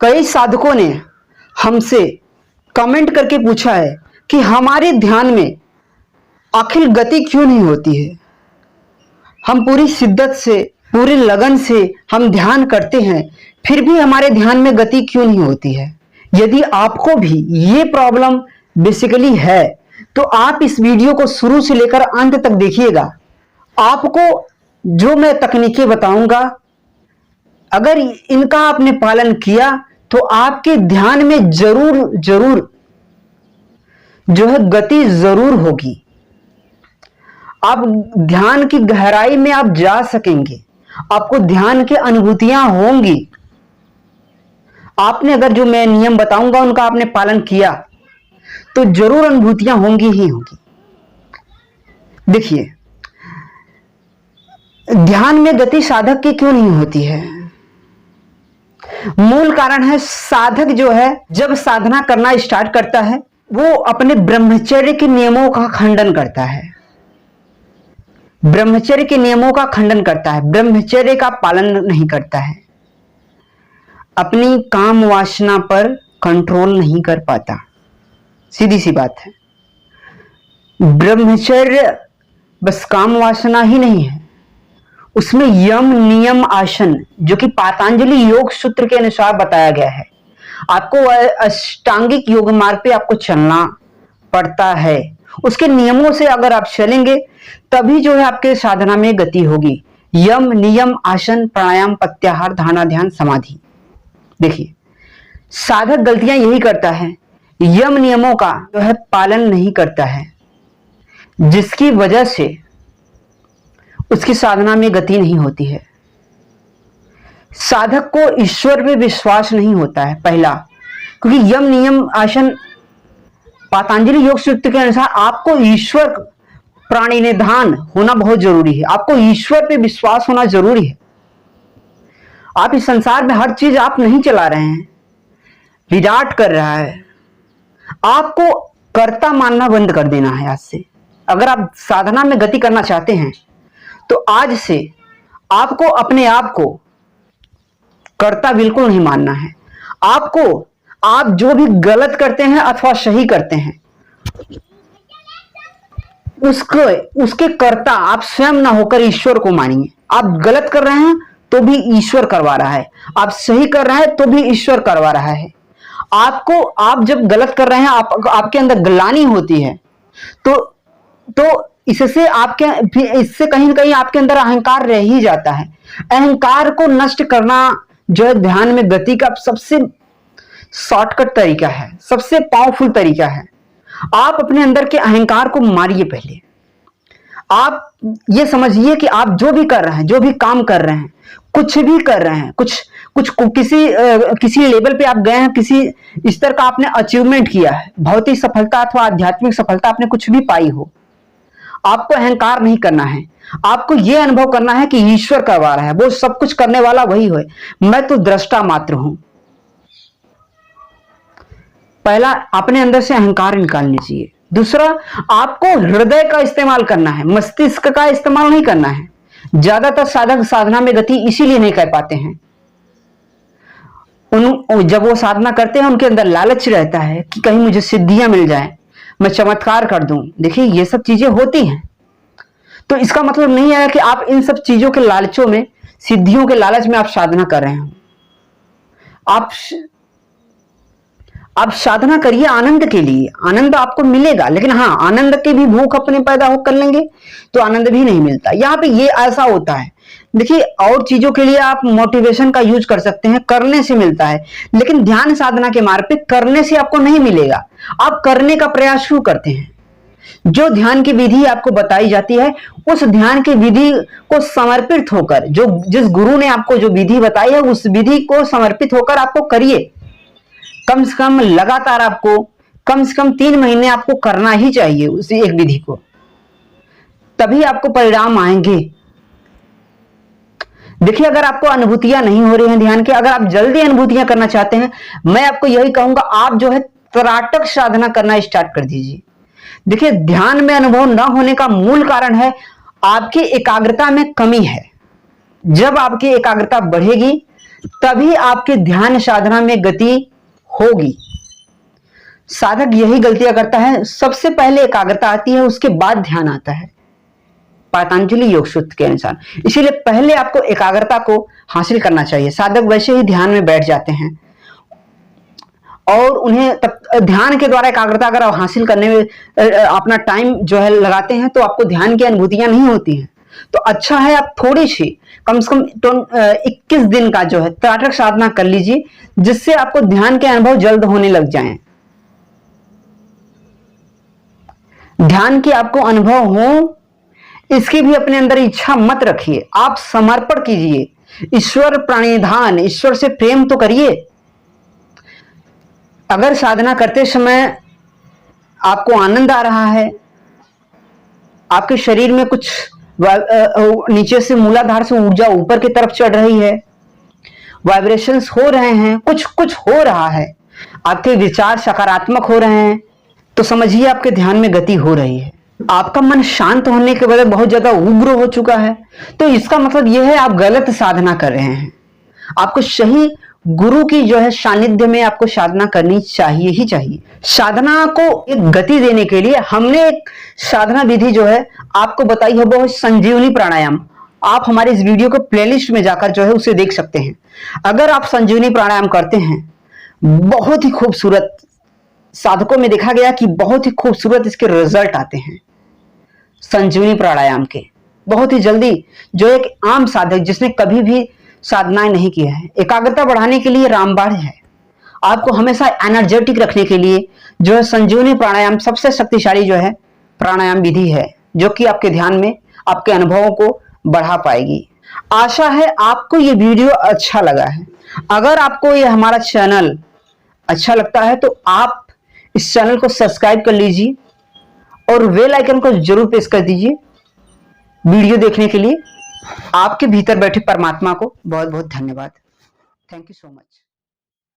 कई साधकों ने हमसे कमेंट करके पूछा है कि हमारे ध्यान में आखिर गति क्यों नहीं होती है। हम पूरी शिद्दत से, पूरी लगन से हम ध्यान करते हैं, फिर भी हमारे ध्यान में गति क्यों नहीं होती है। यदि आपको भी ये प्रॉब्लम बेसिकली है तो आप इस वीडियो को शुरू से लेकर अंत तक देखिएगा। आपको जो मैं तकनीकें बताऊंगा, अगर इनका आपने पालन किया तो आपके ध्यान में जरूर जरूर जो है गति जरूर होगी। आप ध्यान की गहराई में आप जा सकेंगे, आपको ध्यान की अनुभूतियां होंगी। आपने अगर जो मैं नियम बताऊंगा उनका आपने पालन किया तो जरूर अनुभूतियां होंगी ही होंगी। देखिए, ध्यान में गति साधक की क्यों नहीं होती है। मूल कारण है, साधक जो है जब साधना करना स्टार्ट करता है वो अपने ब्रह्मचर्य के नियमों का खंडन करता है। ब्रह्मचर्य के नियमों का खंडन करता है, ब्रह्मचर्य का पालन नहीं करता है, अपनी काम वासना पर कंट्रोल नहीं कर पाता। सीधी सी बात है। ब्रह्मचर्य बस काम वासना ही नहीं है, उसमें यम नियम आसन जो कि पातंजलि योग सूत्र के अनुसार बताया गया है। आपको अष्टांगिक योग मार्ग पे आपको चलना पड़ता है। उसके नियमों से अगर आप चलेंगे तभी जो है आपके साधना में गति होगी। यम नियम आसन प्राणायाम प्रत्याहार धारणा ध्यान समाधि। देखिए, साधक गलतियां यही करता है, यम नियमों का जो है पालन नहीं करता है, जिसकी वजह से उसकी साधना में गति नहीं होती है। साधक को ईश्वर पे विश्वास नहीं होता है पहला, क्योंकि यम नियम आसन पातंजलि योग सूत्र के अनुसार आपको ईश्वर प्राणी निधान होना बहुत जरूरी है। आपको ईश्वर पे विश्वास होना जरूरी है। आप इस संसार में हर चीज आप नहीं चला रहे हैं, विराट कर रहा है। आपको कर्ता मानना बंद कर देना है आज से। अगर आप साधना में गति करना चाहते हैं तो आज से आपको अपने आप को कर्ता बिल्कुल नहीं मानना है। आपको आप जो भी गलत करते हैं अथवा सही करते हैं उसके कर्ता आप स्वयं ना होकर ईश्वर को मानिए। आप गलत कर रहे हैं तो भी ईश्वर करवा रहा है, आप सही कर रहे हैं तो भी ईश्वर करवा रहा है। आपको, आप जब गलत कर रहे हैं, आपके अंदर ग्लानि होती है तो इससे कहीं ना कहीं आपके अंदर अहंकार रह ही जाता है। अहंकार को नष्ट करना जो है ध्यान में गति का सबसे शॉर्टकट तरीका है, सबसे पावरफुल तरीका है। आप अपने अंदर के अहंकार को मारिए। पहले आप ये समझिए कि आप जो भी कर रहे हैं, जो भी काम कर रहे हैं, कुछ भी कर रहे हैं, किसी लेवल पे आप गए हैं, किसी स्तर का आपने अचीवमेंट किया है, भौतिक सफलता अथवा आध्यात्मिक सफलता आपने कुछ भी पाई हो, आपको अहंकार नहीं करना है। आपको यह अनुभव करना है कि ईश्वर करवा रहा है, वो सब कुछ करने वाला वही है, मैं तो दृष्टा मात्र हूं। पहला, अपने अंदर से अहंकार निकालनी चाहिए। दूसरा, आपको हृदय का इस्तेमाल करना है, मस्तिष्क का इस्तेमाल नहीं करना है। ज्यादातर साधक साधना में गति इसीलिए नहीं कर पाते हैं। जब वो साधना करते हैं उनके अंदर लालच रहता है कि कहीं मुझे सिद्धियां मिल जाए, मैं चमत्कार कर दूं। देखिए, ये सब चीजें होती हैं, तो इसका मतलब नहीं है कि आप इन सब चीजों के लालचों में, सिद्धियों के लालच में आप साधना कर रहे हो। आप साधना करिए आनंद के लिए, आनंद आपको मिलेगा। लेकिन हाँ, आनंद की भी भूख अपने पैदा हो कर लेंगे तो आनंद भी नहीं मिलता। यहाँ पे ये ऐसा होता है। देखिए, और चीजों के लिए आप मोटिवेशन का यूज कर सकते हैं, करने से मिलता है, लेकिन ध्यान साधना के मार्ग पे करने से आपको नहीं मिलेगा। आप करने का प्रयास शुरू करते हैं। जो ध्यान की विधि आपको बताई जाती है, उस ध्यान की विधि को समर्पित होकर, जिस गुरु ने आपको जो विधि बताई है उस विधि को समर्पित होकर आपको करिए। कम से कम लगातार आपको कम से कम 3 महीने आपको करना ही चाहिए उसी एक विधि को, तभी आपको परिणाम आएंगे। देखिए, अगर आपको अनुभूतियां नहीं हो रही हैं ध्यान की, अगर आप जल्दी अनुभूतियां करना चाहते हैं, मैं आपको यही कहूंगा, आप जो है त्राटक साधना करना स्टार्ट कर दीजिए। देखिए, ध्यान में अनुभव न होने का मूल कारण है आपकी एकाग्रता में कमी है। जब आपकी एकाग्रता बढ़ेगी तभी आपके ध्यान साधना में गति होगी। साधक यही गलतियां करता है, सबसे पहले एकाग्रता आती है, उसके बाद ध्यान आता है पतंजलि योग सूत्र के अनुसार। इसीलिए पहले आपको एकाग्रता को हासिल करना चाहिए। साधक वैसे ही ध्यान में बैठ जाते हैं और उन्हें तब ध्यान के द्वारा एकाग्रता अगर आप हासिल करने में अपना टाइम जो है लगाते हैं तो आपको ध्यान की अनुभूतियां नहीं होती हैं। तो अच्छा है आप थोड़ी सी कम से कम 21 दिन का जो है त्राटक साधना कर लीजिए, जिससे आपको ध्यान के अनुभव जल्द होने लग जाएं। ध्यान की आपको अनुभव हो, इसकी भी अपने अंदर इच्छा मत रखिए। आप समर्पण कीजिए, ईश्वर प्रणिधान, ईश्वर से प्रेम तो करिए। अगर साधना करते समय आपको आनंद आ रहा है, आपके शरीर में कुछ नीचे से मूलाधार से ऊर्जा ऊपर की तरफ चढ़ रही है, वाइब्रेशंस हो रहे हैं, कुछ कुछ हो रहा है, आपके विचार सकारात्मक हो रहे हैं, तो समझिए आपके ध्यान में गति हो रही है। आपका मन शांत होने के बजाय बहुत ज्यादा उग्र हो चुका है, तो इसका मतलब यह है आप गलत साधना कर रहे हैं। आपको सही गुरु की जो है सानिध्य में आपको साधना करनी चाहिए ही चाहिए। साधना को एक गति देने के लिए हमने एक साधना विधि जो है आपको बताई है, वो है संजीवनी प्राणायाम। आप हमारे इस वीडियो को प्लेलिस्ट में जाकर जो है उसे देख सकते हैं। अगर आप संजीवनी प्राणायाम करते हैं, बहुत ही खूबसूरत, साधकों में देखा गया कि बहुत ही खूबसूरत इसके रिजल्ट आते हैं संजीवनी प्राणायाम के। बहुत ही जल्दी जो एक आम साधक जिसने कभी भी साधनाएं नहीं किया है, एकाग्रता बढ़ाने के लिए रामबाण है। आपको हमेशा एनर्जेटिक रखने के लिए जो है संजीवनी प्राणायाम सबसे शक्तिशाली जो है प्राणायाम विधि है, जो कि आपके ध्यान में आपके अनुभवों को बढ़ा पाएगी। आशा है आपको ये वीडियो अच्छा लगा है। अगर आपको ये हमारा चैनल अच्छा लगता है तो आप इस चैनल को सब्सक्राइब कर लीजिए और बेल आइकन को जरूर प्रेस कर दीजिए वीडियो देखने के लिए। आपके भीतर बैठे परमात्मा को बहुत बहुत धन्यवाद। Thank you so much.